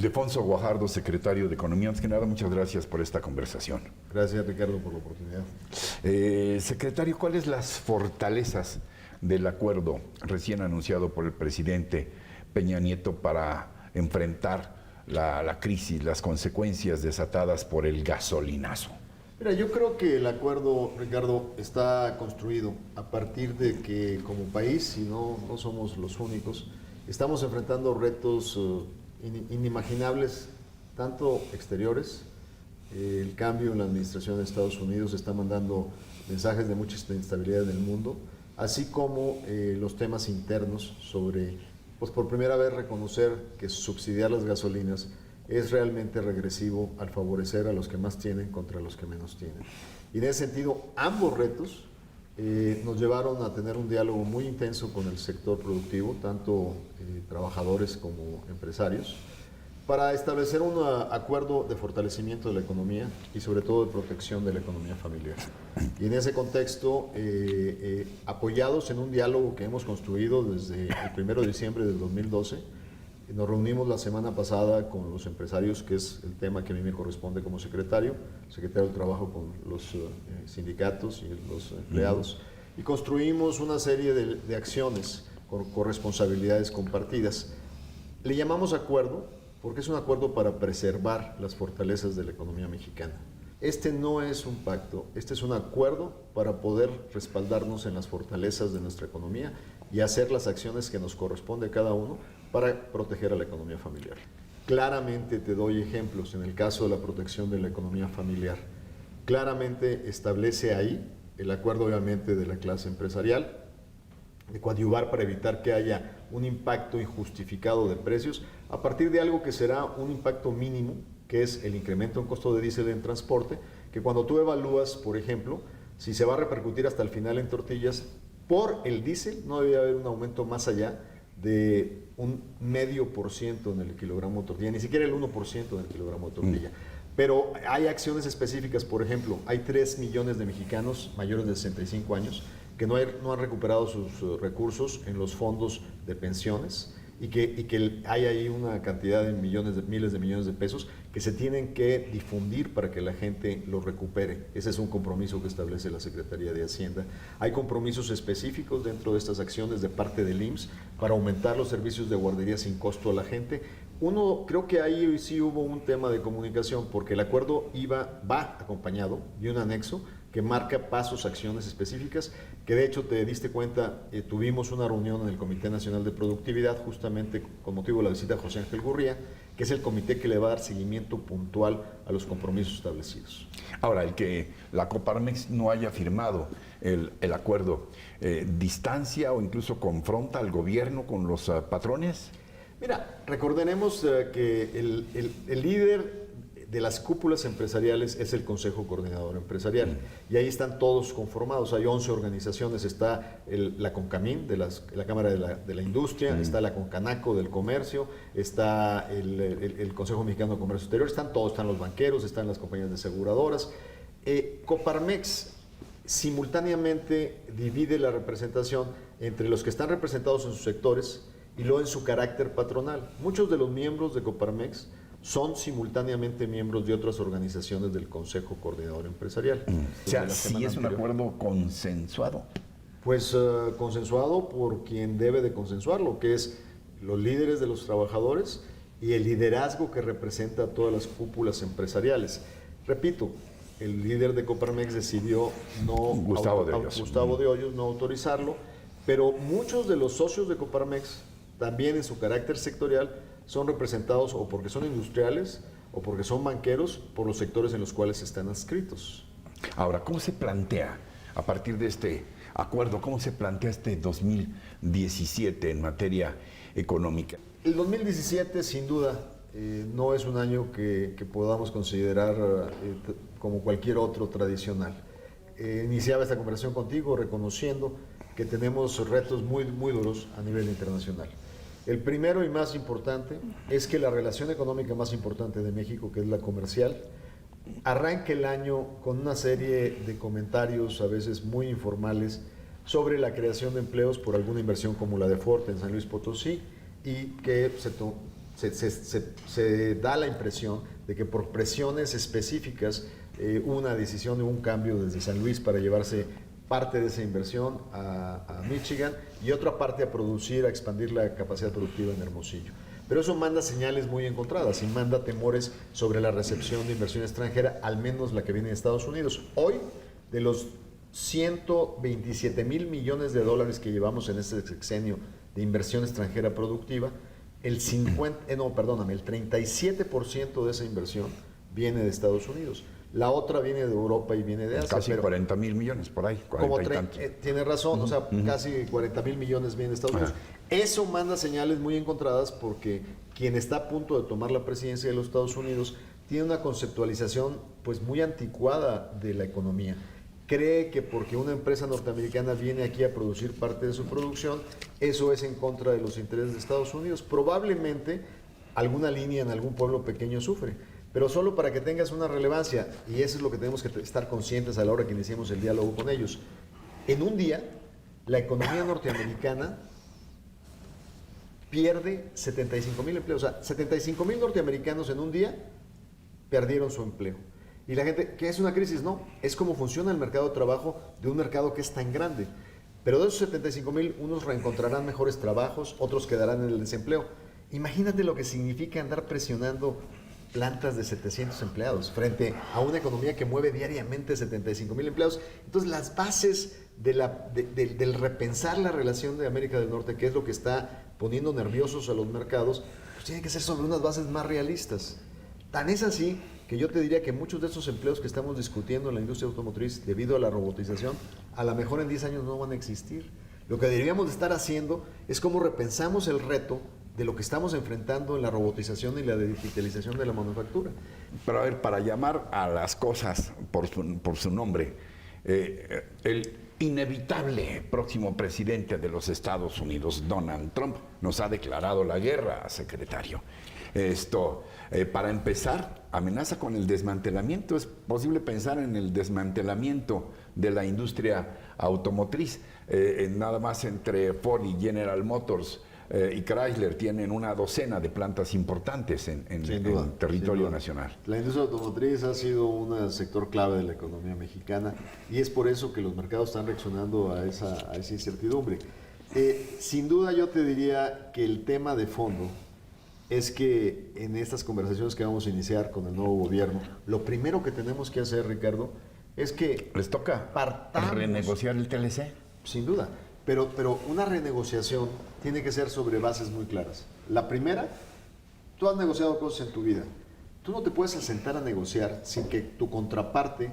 Ildefonso Guajardo, secretario de Economía. Antes que nada, muchas gracias por esta conversación. Gracias, Ricardo, por la oportunidad. Secretario, ¿cuáles las fortalezas del acuerdo recién anunciado por el presidente Peña Nieto para enfrentar la crisis, las consecuencias desatadas por el gasolinazo? Mira, yo creo que el acuerdo, Ricardo, está construido a partir de que como país, y no somos los únicos, estamos enfrentando retos inimaginables, tanto exteriores. El cambio en la administración de Estados Unidos está mandando mensajes de mucha instabilidad en el mundo, así como los temas internos sobre, pues por primera vez reconocer que subsidiar las gasolinas es realmente regresivo al favorecer a los que más tienen contra los que menos tienen. Y en ese sentido, ambos retos nos llevaron a tener un diálogo muy intenso con el sector productivo, tanto trabajadores como empresarios, para establecer un acuerdo de fortalecimiento de la economía y sobre todo de protección de la economía familiar. Y en ese contexto, apoyados en un diálogo que hemos construido desde el 1 de diciembre del 2012, nos reunimos la semana pasada con los empresarios, que es el tema que a mí me corresponde como secretario del Trabajo, con los sindicatos y los empleados, y construimos una serie de acciones con responsabilidades compartidas. Le llamamos acuerdo porque es un acuerdo para preservar las fortalezas de la economía mexicana. Este no es un pacto, este es un acuerdo para poder respaldarnos en las fortalezas de nuestra economía y hacer las acciones que nos corresponde a cada uno para proteger a la economía familiar. Claramente te doy ejemplos en el caso de la protección de la economía familiar. Claramente establece ahí el acuerdo, obviamente, de la clase empresarial, de coadyuvar para evitar que haya un impacto injustificado de precios a partir de algo que será un impacto mínimo, que es el incremento en costo de diésel en transporte, que cuando tú evalúas, por ejemplo, si se va a repercutir hasta el final en tortillas, por el diésel no debe haber un aumento más allá de un 0,5% en el kilogramo de tortilla, ni siquiera el 1% en el kilogramo de tortilla. Pero hay acciones específicas, por ejemplo, hay 3 millones de mexicanos mayores de 65 años que no han recuperado sus recursos en los fondos de pensiones y que hay ahí una cantidad de miles de millones de pesos que se tienen que difundir para que la gente los recupere. Ese es un compromiso que establece la Secretaría de Hacienda. Hay compromisos específicos dentro de estas acciones de parte del IMSS para aumentar los servicios de guardería sin costo a la gente. Creo que ahí sí hubo un tema de comunicación, porque el acuerdo va acompañado de un anexo que marca pasos, acciones específicas, que de hecho te diste cuenta, tuvimos una reunión en el Comité Nacional de Productividad justamente con motivo de la visita a José Ángel Gurría, que es el comité que le va a dar seguimiento puntual a los compromisos establecidos. Ahora, el que la Coparmex no haya firmado el acuerdo, ¿distancia o incluso confronta al gobierno con los patrones? Mira, recordemos que el líder de las cúpulas empresariales es el Consejo Coordinador Empresarial, y ahí están todos conformados. Hay 11 organizaciones, está la CONCAMIN, de la Cámara de la Industria, está la CONCANACO del Comercio, está el Consejo Mexicano de Comercio Exterior, están todos, están los banqueros, están las compañías de aseguradoras. Coparmex simultáneamente divide la representación entre los que están representados en sus sectores y luego en su carácter patronal. Muchos de los miembros de Coparmex son simultáneamente miembros de otras organizaciones del Consejo Coordinador Empresarial. O sea, sí es un acuerdo consensuado. Pues consensuado por quien debe de consensuarlo, que es los líderes de los trabajadores y el liderazgo que representa a todas las cúpulas empresariales. Repito, el líder de Coparmex decidió Gustavo de Hoyos no autorizarlo, pero muchos de los socios de Coparmex, también en su carácter sectorial, son representados o porque son industriales o porque son banqueros por los sectores en los cuales están adscritos. Ahora, ¿cómo se plantea, a partir de este acuerdo, cómo se plantea este 2017 en materia económica? El 2017, sin duda, no es un año que podamos considerar como cualquier otro tradicional. Iniciaba esta conversación contigo reconociendo que tenemos retos muy duros a nivel internacional. El primero y más importante es que la relación económica más importante de México, que es la comercial, arranque el año con una serie de comentarios a veces muy informales sobre la creación de empleos por alguna inversión como la de Ford en San Luis Potosí, y que se da la impresión de que por presiones específicas hubo una decisión, hubo un cambio desde San Luis para llevarse parte de esa inversión a Michigan y otra parte a producir, a expandir la capacidad productiva en Hermosillo. Pero eso manda señales muy encontradas y manda temores sobre la recepción de inversión extranjera, al menos la que viene de Estados Unidos. Hoy, de los 127 mil millones de dólares que llevamos en este sexenio de inversión extranjera productiva, el 37% de esa inversión viene de Estados Unidos. La otra viene de Europa y viene de Asia. Casi 40 mil millones por ahí, 40 y tantos. Tiene razón, o sea, casi 40 mil millones vienen de Estados Unidos. Eso manda señales muy encontradas porque quien está a punto de tomar la presidencia de los Estados Unidos tiene una conceptualización pues muy anticuada de la economía. Cree que porque una empresa norteamericana viene aquí a producir parte de su producción, eso es en contra de los intereses de Estados Unidos. Probablemente alguna línea en algún pueblo pequeño sufre, pero solo para que tengas una relevancia, y eso es lo que tenemos que estar conscientes a la hora que iniciemos el diálogo con ellos. En un día, la economía norteamericana pierde 75 mil empleos. O sea, 75 mil norteamericanos en un día perdieron su empleo. Y la gente, ¿qué es una crisis? No, es cómo funciona el mercado de trabajo de un mercado que es tan grande. Pero de esos 75 mil, unos reencontrarán mejores trabajos, otros quedarán en el desempleo. Imagínate lo que significa andar presionando plantas de 700 empleados frente a una economía que mueve diariamente 75 mil empleados. Entonces, las bases del repensar la relación de América del Norte, que es lo que está poniendo nerviosos a los mercados, pues tienen que ser sobre unas bases más realistas. Tan es así que yo te diría que muchos de estos empleos que estamos discutiendo en la industria automotriz debido a la robotización, a lo mejor en 10 años no van a existir. Lo que deberíamos de estar haciendo es cómo repensamos el reto de lo que estamos enfrentando en la robotización y la digitalización de la manufactura. Pero a ver, para llamar a las cosas por su nombre, el inevitable próximo presidente de los Estados Unidos, Donald Trump, nos ha declarado la guerra, secretario. Para empezar, amenaza con el desmantelamiento. Es posible pensar en el desmantelamiento de la industria automotriz. Nada más entre Ford y General Motors y Chrysler tienen una docena de plantas importantes en territorio nacional. La industria automotriz ha sido un sector clave de la economía mexicana y es por eso que los mercados están reaccionando a esa incertidumbre. Sin duda yo te diría que el tema de fondo es que en estas conversaciones que vamos a iniciar con el nuevo gobierno, lo primero que tenemos que hacer, Ricardo, es que ¿les toca renegociar el TLC? Sin duda, pero una renegociación tiene que ser sobre bases muy claras. La primera, tú has negociado cosas en tu vida. Tú no te puedes sentar a negociar sin que tu contraparte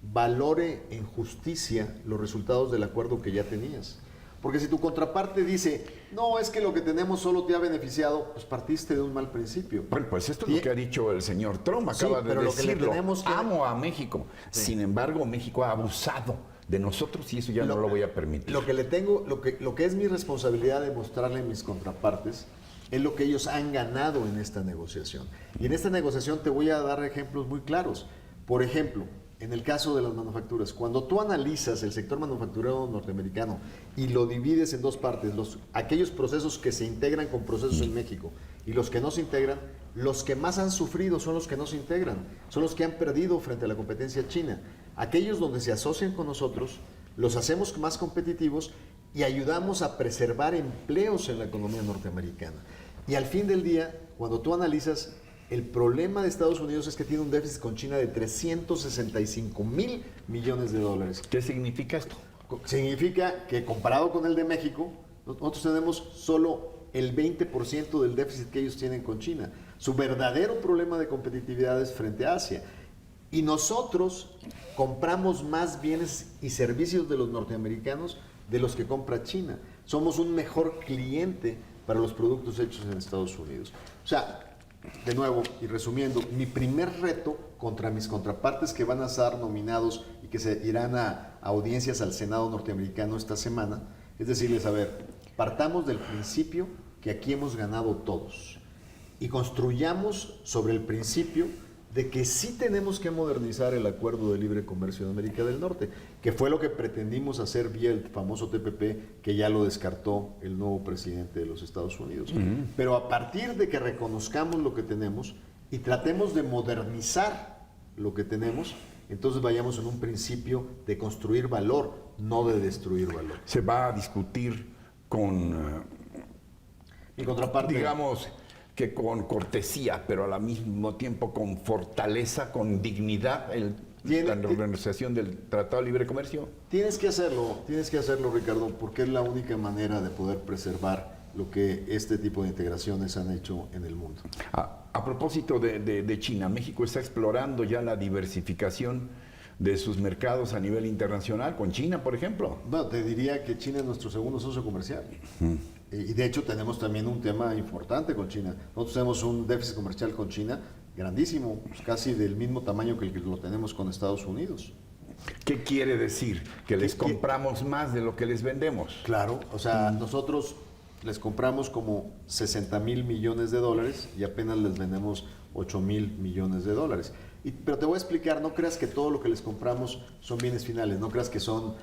valore en justicia los resultados del acuerdo que ya tenías. Porque si tu contraparte dice, no, es que lo que tenemos solo te ha beneficiado, pues partiste de un mal principio. Bueno, pues esto es lo que ha dicho el señor Trump, acaba de decirlo. Amo a México. Sí. Sin embargo, México ha abusado de nosotros y eso ya no lo voy a permitir. Lo que es mi responsabilidad de mostrarle a mis contrapartes es lo que ellos han ganado en esta negociación. Y en esta negociación te voy a dar ejemplos muy claros. Por ejemplo, en el caso de las manufacturas, cuando tú analizas el sector manufacturero norteamericano y lo divides en dos partes, aquellos procesos que se integran con procesos en México y los que no se integran, los que más han sufrido son los que no se integran, son los que han perdido frente a la competencia china. Aquellos donde se asocian con nosotros, los hacemos más competitivos y ayudamos a preservar empleos en la economía norteamericana. Y al fin del día, cuando tú analizas, el problema de Estados Unidos es que tiene un déficit con China de 365 mil millones de dólares. ¿Qué significa esto? Significa que comparado con el de México, nosotros tenemos solo el 20% del déficit que ellos tienen con China. Su verdadero problema de competitividad es frente a Asia. Y nosotros compramos más bienes y servicios de los norteamericanos de los que compra China. Somos un mejor cliente para los productos hechos en Estados Unidos. O sea, de nuevo, y resumiendo, mi primer reto contra mis contrapartes que van a estar nominados y que se irán a audiencias al Senado norteamericano esta semana, es decirles, a ver, partamos del principio que aquí hemos ganado todos y construyamos sobre el principio de que sí tenemos que modernizar el Acuerdo de Libre Comercio de América del Norte, que fue lo que pretendimos hacer vía el famoso TPP, que ya lo descartó el nuevo presidente de los Estados Unidos. Pero a partir de que reconozcamos lo que tenemos y tratemos de modernizar lo que tenemos, entonces vayamos en un principio de construir valor, no de destruir valor. Se va a discutir con, Mi contraparte, digamos, que con cortesía, pero al mismo tiempo con fortaleza, con dignidad, la renegociación del Tratado de Libre Comercio. Tienes que hacerlo, Ricardo, porque es la única manera de poder preservar lo que este tipo de integraciones han hecho en el mundo. A propósito de China, México está explorando ya la diversificación de sus mercados a nivel internacional, con China, por ejemplo. Bueno, te diría que China es nuestro segundo socio comercial. Y de hecho tenemos también un tema importante con China. Nosotros tenemos un déficit comercial con China grandísimo, pues casi del mismo tamaño que el que lo tenemos con Estados Unidos. ¿Qué quiere decir? Que les compramos más de lo que les vendemos. Claro, o sea, nosotros les compramos como 60,000 millones de dólares y apenas les vendemos 8,000 millones de dólares. Pero te voy a explicar, no creas que todo lo que les compramos son bienes finales, no creas que son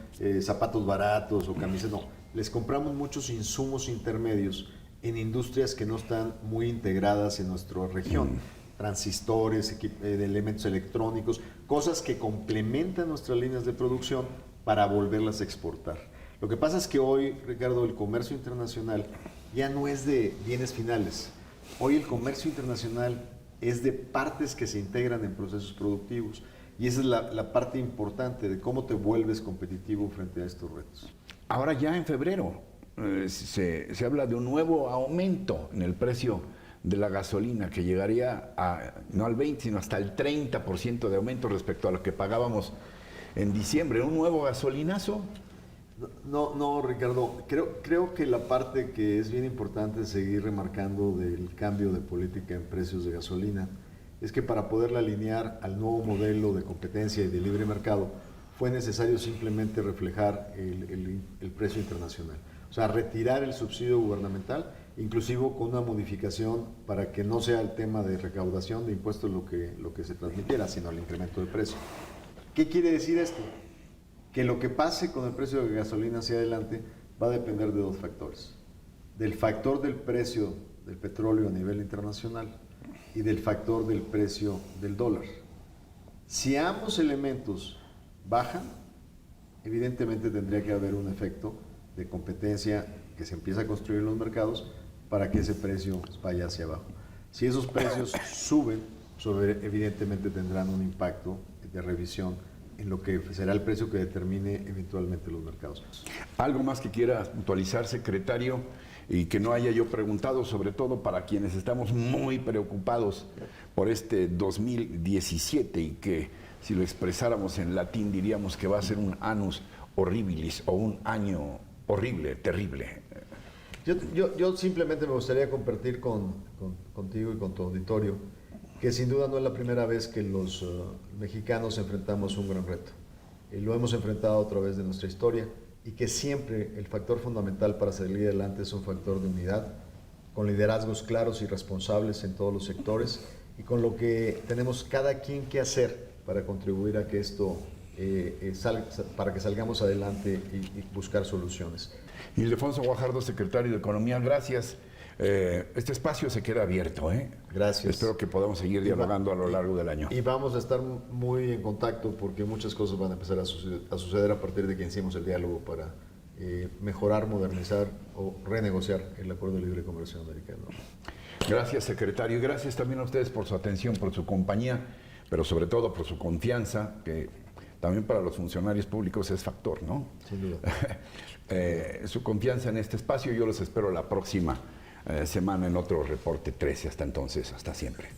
zapatos baratos o camisas, no. Les compramos muchos insumos intermedios en industrias que no están muy integradas en nuestra región. Transistores, elementos electrónicos, cosas que complementan nuestras líneas de producción para volverlas a exportar. Lo que pasa es que hoy, Ricardo, el comercio internacional ya no es de bienes finales. Hoy el comercio internacional es de partes que se integran en procesos productivos. Y esa es la parte importante de cómo te vuelves competitivo frente a estos retos. Ahora ya en febrero se habla de un nuevo aumento en el precio de la gasolina que llegaría no al 20, sino hasta el 30% de aumento respecto a lo que pagábamos en diciembre. ¿Un nuevo gasolinazo? No, Ricardo. Creo que la parte que es bien importante seguir remarcando del cambio de política en precios de gasolina es que para poderla alinear al nuevo modelo de competencia y de libre mercado fue necesario simplemente reflejar el precio internacional. O sea, retirar el subsidio gubernamental, inclusive con una modificación para que no sea el tema de recaudación de impuestos lo que se transmitiera, sino el incremento de precio. ¿Qué quiere decir esto? Que lo que pase con el precio de gasolina hacia adelante va a depender de dos factores. Del factor del precio del petróleo a nivel internacional y del factor del precio del dólar. Si ambos elementos bajan, evidentemente tendría que haber un efecto de competencia que se empieza a construir en los mercados para que ese precio vaya hacia abajo. Si esos precios suben, evidentemente tendrán un impacto de revisión en lo que será el precio que determine eventualmente los mercados. ¿Algo más que quiera puntualizar, secretario? Y que no haya yo preguntado, sobre todo para quienes estamos muy preocupados por este 2017 y que si lo expresáramos en latín diríamos que va a ser un annus horribilis o un año horrible, terrible. Yo simplemente me gustaría compartir contigo y con tu auditorio que sin duda no es la primera vez que los mexicanos enfrentamos un gran reto. Lo hemos enfrentado a través de nuestra historia y que siempre el factor fundamental para salir adelante es un factor de unidad, con liderazgos claros y responsables en todos los sectores y con lo que tenemos cada quien que hacer para contribuir a que esto para que salgamos adelante y buscar soluciones. Ildefonso Guajardo, secretario de Economía, gracias. Este espacio se queda abierto. Gracias. Espero que podamos seguir dialogando a lo largo del año. Y vamos a estar muy en contacto porque muchas cosas van a empezar a suceder a partir de que iniciemos el diálogo para mejorar, modernizar o renegociar el Acuerdo de Libre Comercio Americano. Gracias, secretario. Y gracias también a ustedes por su atención, por su compañía, pero sobre todo por su confianza, que también para los funcionarios públicos es factor, ¿no? Sin duda. Su confianza en este espacio. Yo los espero la próxima semana en otro Reporte 13. Hasta entonces, hasta siempre.